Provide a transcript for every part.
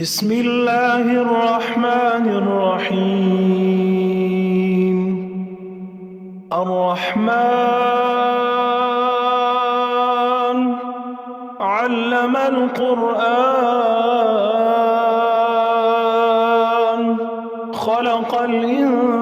بسم الله الرحمن الرحيم. الرحمن علم القرآن خلق الإنسان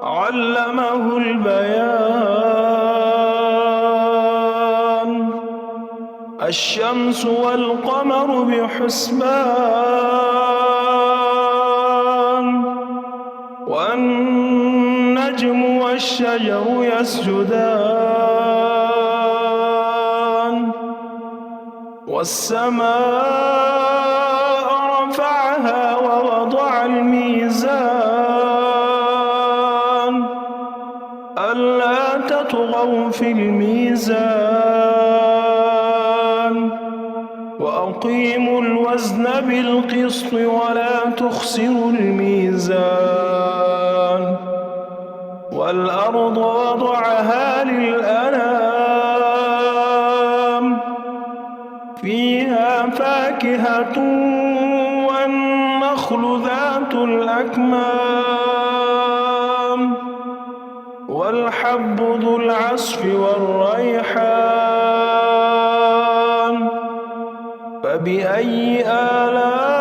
علمه البيان. الشمس والقمر بحسبان والنجم والشجر يسجدان والسماء رفعها ووضع الميزان ألا تطغوا في الميزان وأقيموا الوزن بالقسط ولا تخسروا الميزان. والأرض وضعها للأنام فيها فاكهة والنخل ذات الأكمام والحب ذو العصف والريحان. فبأي آلاء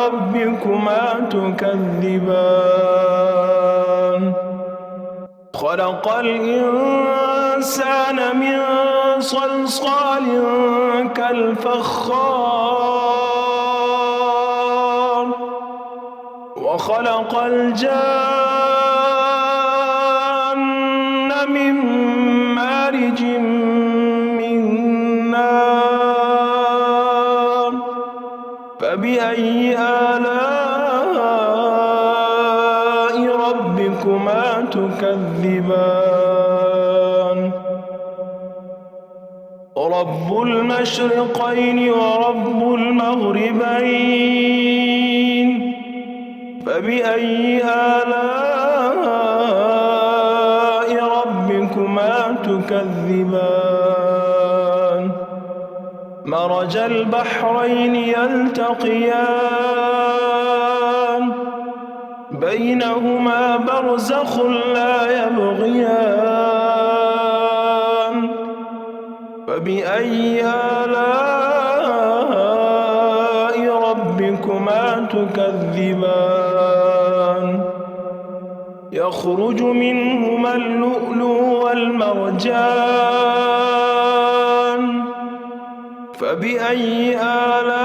ربكما تكذبان؟ خلق الإنسان من صلصال كالفخار وخلق الجان من مارج من نار. فبأي آلاء ربكما تكذبان؟ رب المشرقين ورب المغربين. فبأي آلاء ربكما تكذبان؟ مرج البحرين يلتقيان بينهما برزخ لا يبغيان. فبأي آلاء ربكما تكذبان؟ يخرج منهما اللؤلؤ والمرجان. فبأي آلاء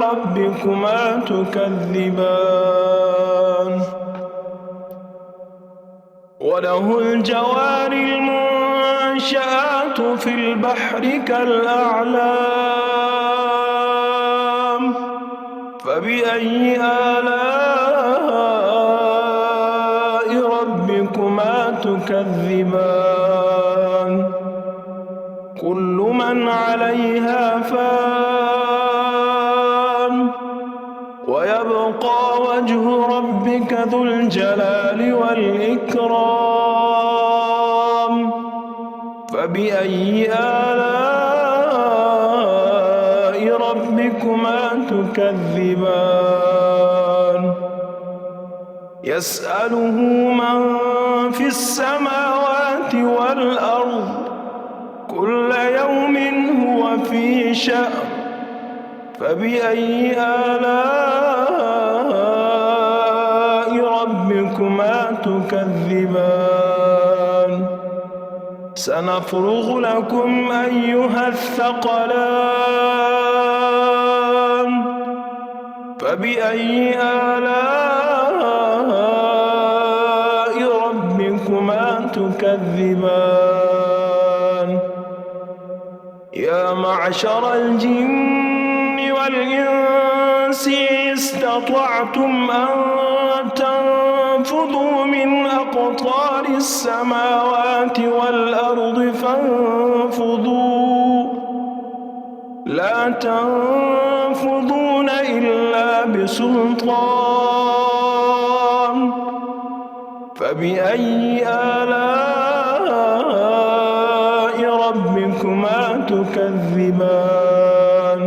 ربكما تكذبان؟ وله الجوار المنشآت في البحر كالأعلام. فبأي آلاء ربكما تكذبان؟ كل من عليها فان ويبقى وجه ربك ذو الجلال والإكرام. فبأي آلاء ربكما تكذبان؟ يسأله من في السماوات والأرض كل يوم هو في شأن. فبأي آلاء ربكما تكذبان؟ سنفرغ لكم أيها الثقلان. فبأي آلاء ربكما تكذبان؟ يا معشر الجن والإنس استطعتم أن تنفذوا من أقطار السماوات والأرض فانفذوا لا تنفذون إلا بسلطان. فبأي آلاء تكذبان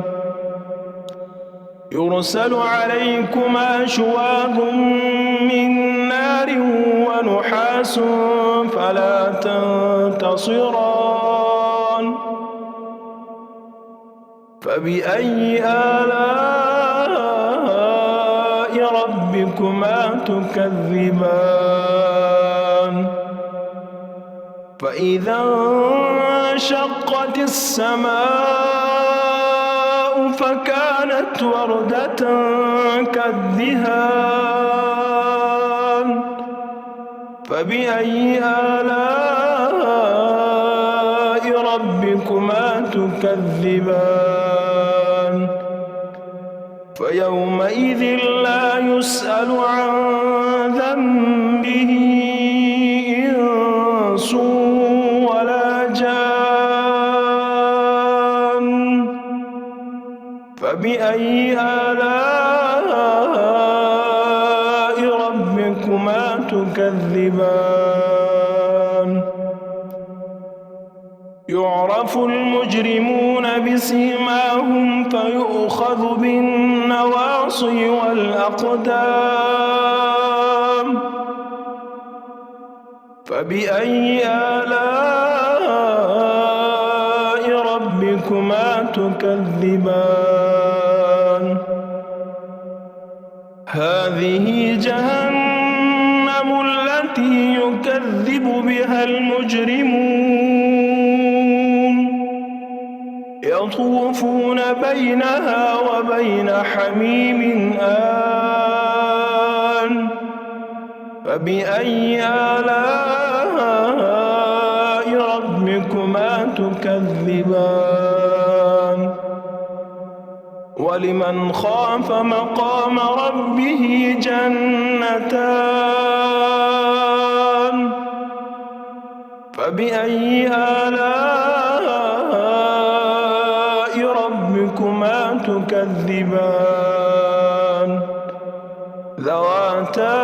يرسل عليكما شواظ من نار ونحاس فلا تنتصران فبأي آلاء ربكما تكذبان فإذا انشقت السماء فكانت وردة كالدهان فبأي آلاء ربكما تكذبان فيومئذ لا يسأل عن ذنبه إنس ولا جان فبأي آلاء ربكما تكذبان يعرف المجرمون بسيماهم فيؤخذ بالنواصي والأقدام فبأي آلاء ربكما تكذبان هذه جهنم التي يكذب بها المجرمون يطوفون بينها وبين حميم آن فبأي آلاء ربكما تكذبان ولمن خاف مقام ربه جنتان فبأي آلاء ربكما تكذبان ذواتا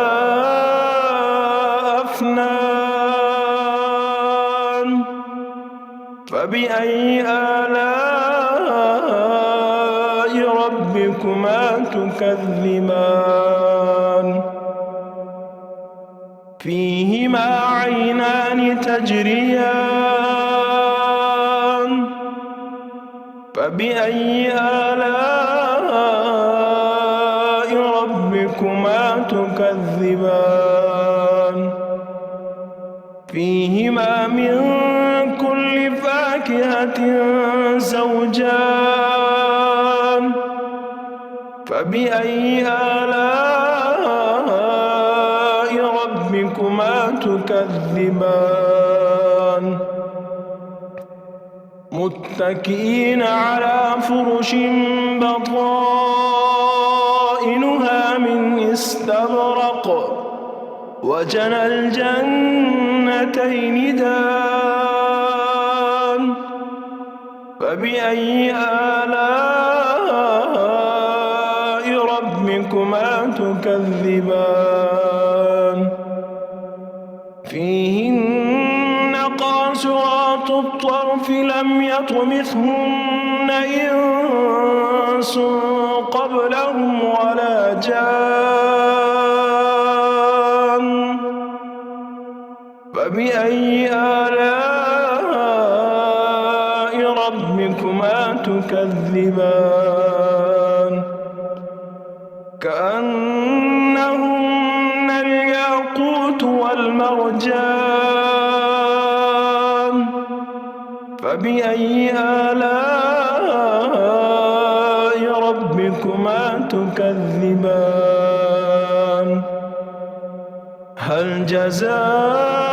أفنان فبأي آلاء ربكما تكذبان فيهما عينان تجريان فبأي آلاء ربكما تكذبان فيهما من كل فاكهة زوجان فبأي آلاء ربكما تكذبان متكئين على فرش بطائنها من استبرق وجنى الجنتين دان فبأي آلاء ربكما تكذبان فيهن قاصرات الطرف لم يطمثهن إنس قبلهم ولا جان فبأي آلاء ربكما تكذبان كأنهن الياقوت والمرجان فبأي آلاء ربكما تكذبان هل جزاء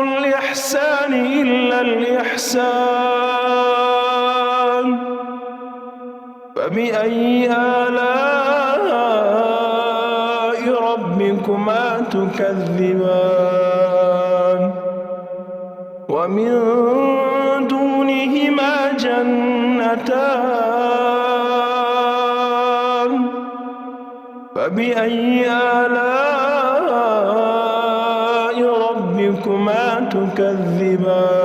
الإحسان إلا الإحسان فبأي آلاء ربكما تكذبان ومن دونهما جنتان فبأي آلاء ربكما تكذبان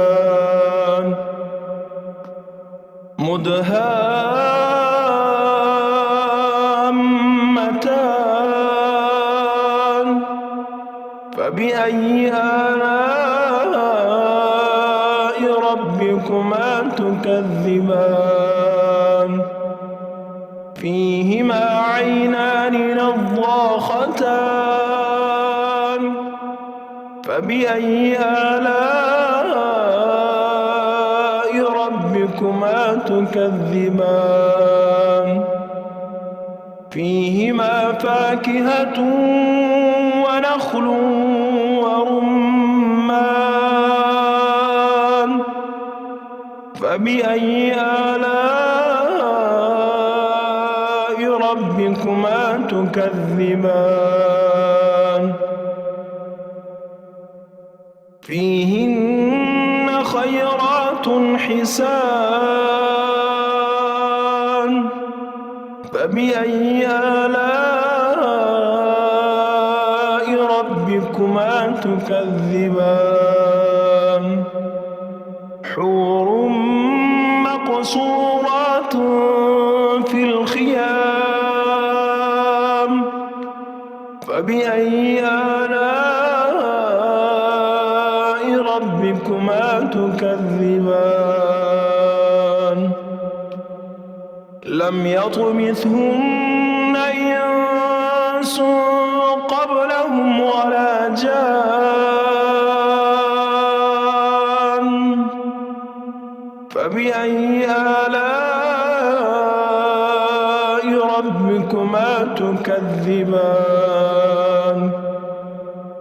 مدهامتان فبأي آلاء ربكما تكذبان فيهما عينان نضاختان فبأي آلاء ربكما تكذبان فيهما فاكهة ونخل ورمان فبأي آلاء ربكما تكذبان فيهن خيرات حسان فبأي آلاء ربكما تكذبان حور مقصورات في الخيام فبأي آلاء ربكما تكذبان لم يطمثهن إنس قبلهم ولا جان فبأي آلاء ربكما تكذبان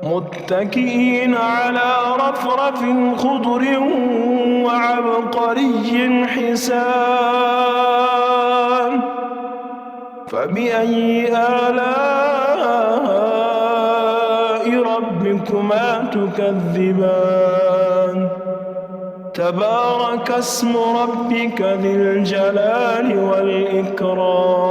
متكئين على رفرف خضر وعبقري حسان فبأي آلاء ربكما تكذبان تبارك اسم ربك ذي الجلال والإكرام